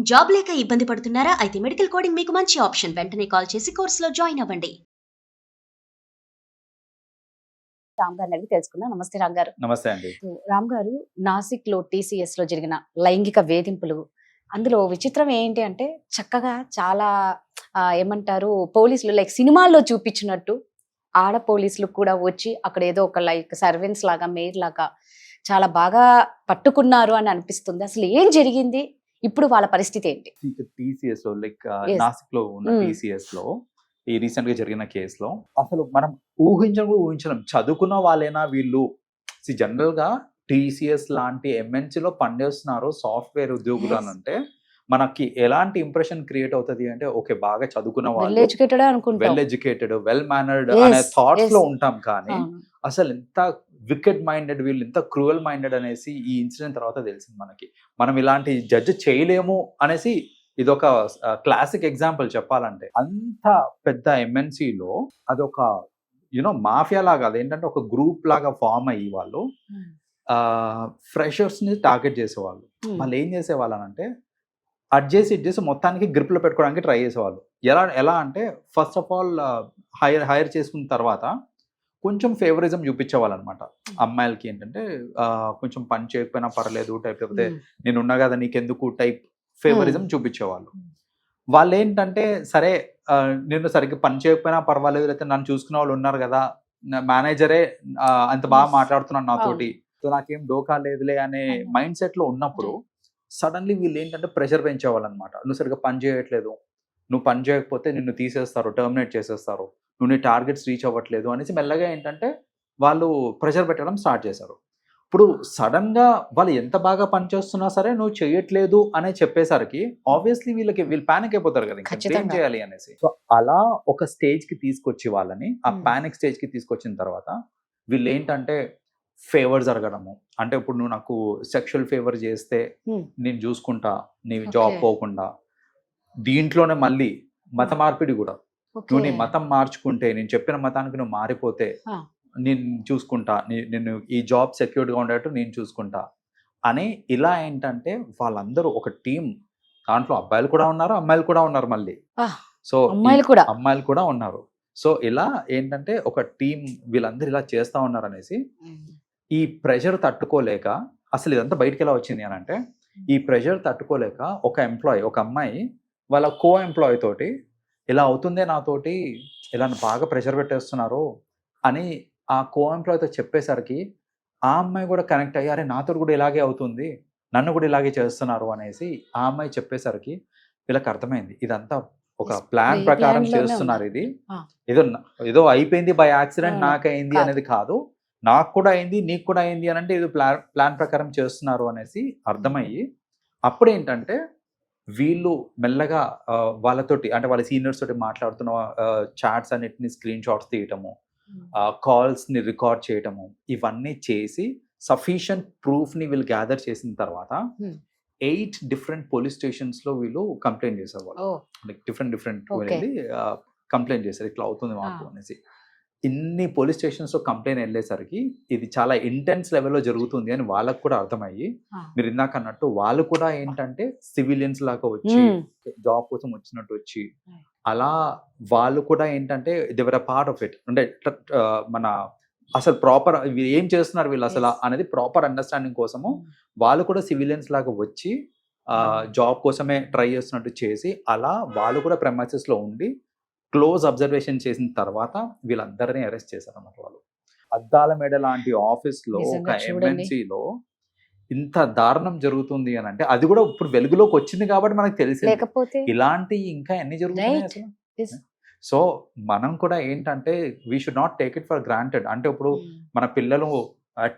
Job లేక ఇబ్బంది పడుతున్నారా? అయితే మెడికల్ కోడింగ్ మీకు మంచి ఆప్షన్. వెంటనే కాల్ చేసి కోర్సులో జాయిన్ అవ్వండి. రామ్ గారిని అడిగి తెలుసుకుందాం. నమస్తే రామ్ గారు. నమస్తే అండి. రామ్ గారు, నాసిక్ లో టీసీఎస్ లో జరిగిన లైంగిక వేధింపులు, అందులో విచిత్రం ఏంటి అంటే చక్కగా చాలా ఏమంటారు, పోలీసులు లైక్ సినిమాల్లో చూపించినట్టు ఆడ పోలీసులు కూడా వచ్చి అక్కడ ఏదో ఒక లైక్ సర్వెంట్స్ లాగా మేడ్ లాగా చాలా బాగా పట్టుకున్నారు అని అనిపిస్తుంది. అసలు ఏం జరిగింది, ఇప్పుడు వాళ్ళ పరిస్థితి ఏంటి? టీసీఎస్ లో లైక్ Yes. నాసిక్ లో ఉన్న Mm. టీసీఎస్ లో ఈ రీసెంట్ గా జరిగిన కేసులో అసలు మనం ఊహించలేం చదువుకున్న వాళ్ళైనా వీళ్ళు. జనరల్ గా టీసీఎస్ లాంటి MNC లో పనిచేస్తున్నారు సాఫ్ట్వేర్ ఉద్యోగులు అని Yes. అంటే మనకి ఎలాంటి ఇంప్రెషన్ క్రియేట్ అవుతుంది అంటే ఓకే బాగా చదువుకున్న వెల్ వాళ్ళు, ఎడ్యుకేటెడ్ అనుకుంటాం. Well educated, well mannered Yes, అనే థాట్స్ yes. లో ఉంటాం. కానీ అవును. అసలు ఎంత వికెడ్ మైండెడ్ వీళ్ళు, ఎంత క్రూయల్ మైండెడ్ అనేసి ఈ ఇన్సిడెంట్ తర్వాత తెలిసింది మనకి. మనం ఇలాంటి జడ్జ్ చేయలేము అనేసి ఇదొక క్లాసిక్ ఎగ్జాంపుల్ చెప్పాలంటే. అంత పెద్ద MNCలో అదొక మాఫియా లాగా, అదేంటంటే ఒక గ్రూప్ లాగా ఫామ్ అయ్యి వాళ్ళు Hmm. ఫ్రెషర్స్ ని టార్గెట్ చేసేవాళ్ళు. Hmm. వాళ్ళు ఏం చేసేవాళ్ళు అంటే అడ్ చేసి మొత్తానికి గ్రిప్ లో పెట్టుకోవడానికి ట్రై చేసేవాళ్ళు. ఎలా అంటే ఫస్ట్ ఆఫ్ ఆల్ హైర్ చేసుకున్న తర్వాత కొంచెం ఫేవరిజం చూపించేవాళ్ళు అనమాట. అమ్మాయిలకి ఏంటంటే కొంచెం పని చేయకపోయినా పర్లేదు టైప్, లేకపోతే Hmm. నేను ఉన్నా కదా నీకెందుకు టైప్ ఫేవరిజం చూపించేవాళ్ళు. Hmm. వాళ్ళు ఏంటంటే సరే నేను సరిగ్గా పని చేయకపోయినా పర్వాలేదు, లేకపోతే నన్ను చూసుకునే వాళ్ళు ఉన్నారు కదా, మేనేజరే అంత బాగా Yes. మాట్లాడుతున్నాను నాతోటి, సో నాకేం డోకా లేదులే అనే అవును. మైండ్ సెట్ లో ఉన్నప్పుడు సడన్లీ వీళ్ళు ఏంటంటే ప్రెషర్ పెంచేవాళ్ళు అనమాట. నువ్వు సరిగ్గా పని చేయట్లేదు, నువ్వు పని చేయకపోతే నిన్ను తీసేస్తారు, టర్మినేట్ చేసేస్తారు, నువ్వు నీ టార్గెట్స్ రీచ్ అవ్వట్లేదు అనేసి మెల్లగా ఏంటంటే వాళ్ళు ప్రెషర్ పెట్టడం స్టార్ట్ చేశారు. ఇప్పుడు సడన్ గా వాళ్ళు ఎంత బాగా పనిచేస్తున్నా సరే నువ్వు చేయట్లేదు అనే చెప్పేసరికి ఆబ్వియస్లీ వీళ్ళు పానిక్ అయిపోతారు కదా, ఇంకా ఏం ఖచ్చితంగా. చేయాలి అనేసి. సో అలా ఒక స్టేజ్ కి తీసుకొచ్చి వాళ్ళని, ఆ Hmm. పానిక్ స్టేజ్ కి తీసుకొచ్చిన తర్వాత వీళ్ళు ఏంటంటే ఫేవర్ జరగడము. అంటే ఇప్పుడు నువ్వు నాకు సెక్షువల్ ఫేవర్ చేస్తే Hmm. నేను చూసుకుంటా, నీ జాబ్ Okay. పోకుండా. దీంట్లోనే మళ్ళీ మత మార్పిడి కూడా. నువ్వు నీ Okay. మతం మార్చుకుంటే, నేను చెప్పిన మతానికి నువ్వు మారిపోతే Ah. నేను చూసుకుంటా, నేను ఈ జాబ్ సెక్యూర్డ్గా ఉండేట్టు నేను చూసుకుంటా అని. ఇలా ఏంటంటే వాళ్ళందరూ ఒక టీం, దాంట్లో అబ్బాయిలు కూడా ఉన్నారు, అమ్మాయిలు కూడా ఉన్నారు మళ్ళీ. Ah. సో అమ్మాయిలు కూడా. అమ్మాయిలు కూడా ఉన్నారు. సో ఇలా ఏంటంటే ఒక టీం వీళ్ళందరూ ఇలా చేస్తా ఉన్నారు అనేసి ఈ ప్రెషర్ తట్టుకోలేక, అసలు ఇదంతా బయటికి ఎలా వచ్చింది అని అంటే ఈ ప్రెషర్ తట్టుకోలేక ఒక అమ్మాయి వాళ్ళ ఎంప్లాయీ తోటి ఇలా అవుతుందే నాతోటి, ఇలా బాగా ప్రెషర్ పెట్టేస్తున్నారు అని ఆ ఎంప్లాయీతో చెప్పేసరికి ఆ అమ్మాయి కూడా కనెక్ట్ అయ్యి, అరే నాతో కూడా ఇలాగే అవుతుంది, నన్ను కూడా ఇలాగే చేస్తున్నారు అనేసి ఆ అమ్మాయి చెప్పేసరికి వీళ్ళకి అర్థమైంది ఇదంతా ఒక Yes, ప్లాన్ ఈ ప్రకారం plan లోనే చేస్తున్నారు. ఉన్నారు. ఇది ఏదో అయిపోయింది బై యాక్సిడెంట్ ఆ, నాకు అయింది కాదు. అనేది కాదు, నాకు కూడా అయింది నీకు కూడా అయింది అని అంటే ఇది ప్లాన్ ప్రకారం చేస్తున్నారు అనేసి అర్థమయ్యి అప్పుడు ఏంటంటే వీళ్ళు మెల్లగా వాళ్ళతోటి, అంటే వాళ్ళ సీనియర్స్ తోటి మాట్లాడుతున్న చాట్స్ అన్నిటిని స్క్రీన్ షాట్స్ తీయటము, కాల్స్ ని రికార్డ్ చేయటము, ఇవన్నీ చేసి సఫిషియంట్ ప్రూఫ్ ని వీళ్ళు గ్యాదర్ చేసిన తర్వాత Hmm. 8 డిఫరెంట్ పోలీస్ స్టేషన్స్ లో వీళ్ళు కంప్లైంట్ చేశారు. వాళ్ళు Oh. Like different Okay. వెళ్ళి కంప్లైంట్ చేశారు, ఇట్లా అవుతుంది మాకు Ah. అనేసి. ఇన్ని పోలీస్ స్టేషన్స్ లో కంప్లైంట్ వెళ్ళేసరికి ఇది చాలా ఇంటెన్స్ లెవెల్లో జరుగుతుంది అని వాళ్ళకు కూడా అర్థమయ్యి, Ah. మీరు ఇందాక అన్నట్టు వాళ్ళు కూడా ఏంటంటే సివిలియన్స్ లాగా వచ్చి Hmm. జాబ్ కోసం వచ్చినట్టు వచ్చి Right. అలా వాళ్ళు కూడా ఏంటంటే దేవర్ అ పార్ట్ ఆఫ్ ఇట్. అంటే మన అసలు ప్రాపర్ ఏం చేస్తున్నారు వీళ్ళు అసలు Yes. అనేది ప్రాపర్ అండర్స్టాండింగ్ కోసము Hmm. వాళ్ళు కూడా సివిలియన్స్ లాగా వచ్చి జాబ్ కోసమే ట్రై చేస్తున్నట్టు చేసి, అలా వాళ్ళు కూడా ప్రెమైసెస్ లో ఉండి క్లోజ్ అబ్జర్వేషన్ చేసిన తర్వాత వీళ్ళందరినీ అరెస్ట్ చేశారు అన్నమాట. వాళ్ళు అద్దాల మేడ లాంటి ఆఫీస్ లో ఒక నిజంగా చూడండి. MNC లో ఇంత దారుణం జరుగుతుంది అని అంటే, అది కూడా ఇప్పుడు వెలుగులోకి వచ్చింది కాబట్టి మనకు తెలిసింది. లేకపోతే ఇలాంటి ఇంకా ఎన్ని జరుగుతున్నాయి Right. అసలు. Yes. సో మనం కూడా ఏంటంటే we should not take it for granted. అంటే ఇప్పుడు Hmm. మన పిల్లలు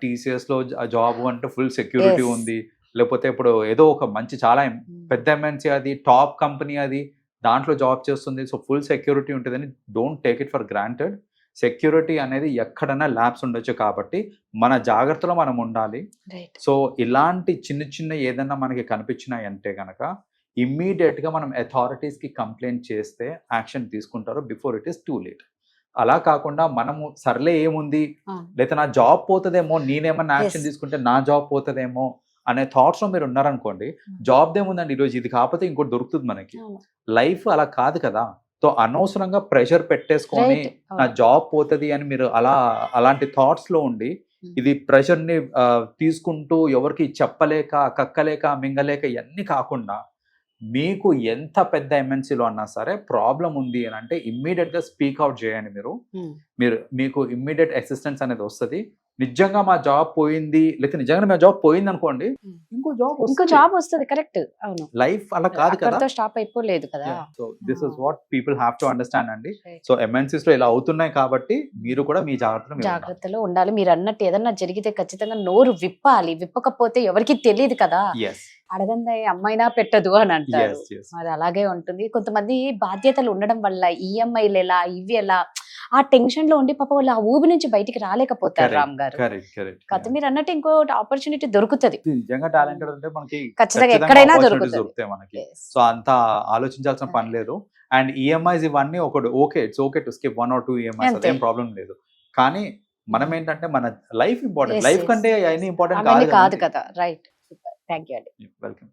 టీసీఎస్ లో జాబ్ అంటే ఫుల్ సెక్యూరిటీ Yes. ఉంది, లేకపోతే ఇప్పుడు ఏదో ఒక మంచి చాలా Hmm. పెద్ద MNC అది, టాప్ కంపెనీ అది, దాంట్లో జాబ్ చేస్తుంది, సో ఫుల్ సెక్యూరిటీ ఉంటుందని don't take it for granted. Security అనేది ఎక్కడైనా ల్యాబ్స్ ఉండొచ్చు కాబట్టి మన జాగ్రత్తలో మనం ఉండాలి. Right. సో ఇలాంటి చిన్న ఏదైనా మనకి కనిపించినాయి అంటే కనుక ఇమ్మీడియట్ గా మనం అథారిటీస్ కి కంప్లైంట్ చేస్తే యాక్షన్ తీసుకుంటారు before it is too late. అలా కాకుండా మనము సర్లే ఏముంది, అవును. లేదా నా జాబ్ పోతుందేమో, నేనేమన్నా యాక్షన్ Yes. తీసుకుంటే నా జాబ్ పోతుందేమో అనే థాట్స్ లో మీరు ఉన్నారనుకోండి, జాబ్ ఏముందండి ఈరోజు ఇది కాకపోతే ఇంకోటి దొరుకుతుంది మనకి. అవును. లైఫ్ అలా కాదు కదా. సో అనవసరంగా ప్రెషర్ పెట్టేసుకొని Right. నా అవును. జాబ్ పోతుంది అని మీరు అలాంటి థాట్స్ లో ఉండి ఇది ప్రెషర్ ని తీసుకుంటూ ఎవరికి చెప్పలేక కక్కలేక మింగలేక ఇవన్నీ కాకుండా మీకు ఎంత పెద్ద ఎంఎన్సీలో అన్నా సరే ప్రాబ్లం ఉంది అని అంటే ఇమ్మీడియట్ గా స్పీక్ అవుట్ చేయండి. Hmm. మీకు ఇమ్మీడియట్ అసిస్టెన్స్ అనేది వస్తుంది. నిజంగా మా జాబ్ పోయింది లేకపోతే నిజంగా మా జాబ్ పోయింది అనుకోండి, Hmm. ఇంకో ఇంకో జాబ్ వస్తుంది. కరెక్ట్. అవును. లైఫ్ అలా కాదు కదా. అక్కడతో స్టాప్ అయిపోలేదు కదా. So this is what people have to understand అండి. Right. సో ఎంఎన్సీస్ లో ఇలా అవుతున్నాయి కాబట్టి మీరు కూడా మీ జాగ్రత్తలో మీరు ఉండాలి. జాగ్రత్తలో ఉండాలి. మీరు అన్నట్టు ఏదన్నా జరిగితే ఖచ్చితంగా నోరు విప్పాలి. విప్పకపోతే ఎవరికి తెలియదు కదా. Yes, అడగందే అమ్మైనా పెట్టదు అని అంటారు. yes, yes. అది అలాగే ఉంటుంది. కొంతమంది బాధ్యతలు ఉండడం వల్ల ఈఎంఐలు ఎలా ఇవి ఎలా ఆ టెన్షన్ లో ఉండి పాప వాళ్ళు ఆ ఊబి నుంచి బయటికి రాలేకపోతారు. Correct, రామ్ గారు కరెక్ట్. కాకపోతే మీరు అన్నట్టు ఇంకో ఆపర్చునిటీ దొరుకుతుంది. నిజంగా టాలెంటెడ్ అంటే మనకి ఖచ్చితంగా ఎక్కడైనా opportunities దొరుకుతుంది. దొరుకుతాయి మనకి. Yes. సో అంత ఆలోచించాల్సిన పని లేదు. అండ్ ఈఎంఐస్ ఇవన్నీ ఒకటి okay, it's okay to skip 1 or 2 EMIs, అంతే. అదేం ప్రాబ్లం లేదు. కానీ మనం ఏంటంటే మన life important. Yes, life yes. కంటే అవన్నీ ఇంపార్టెంట్ అవన్నీ కాదు కాదు కదా. రైట్. థ్యాంక్ యూ అండి. వెల్కమ్.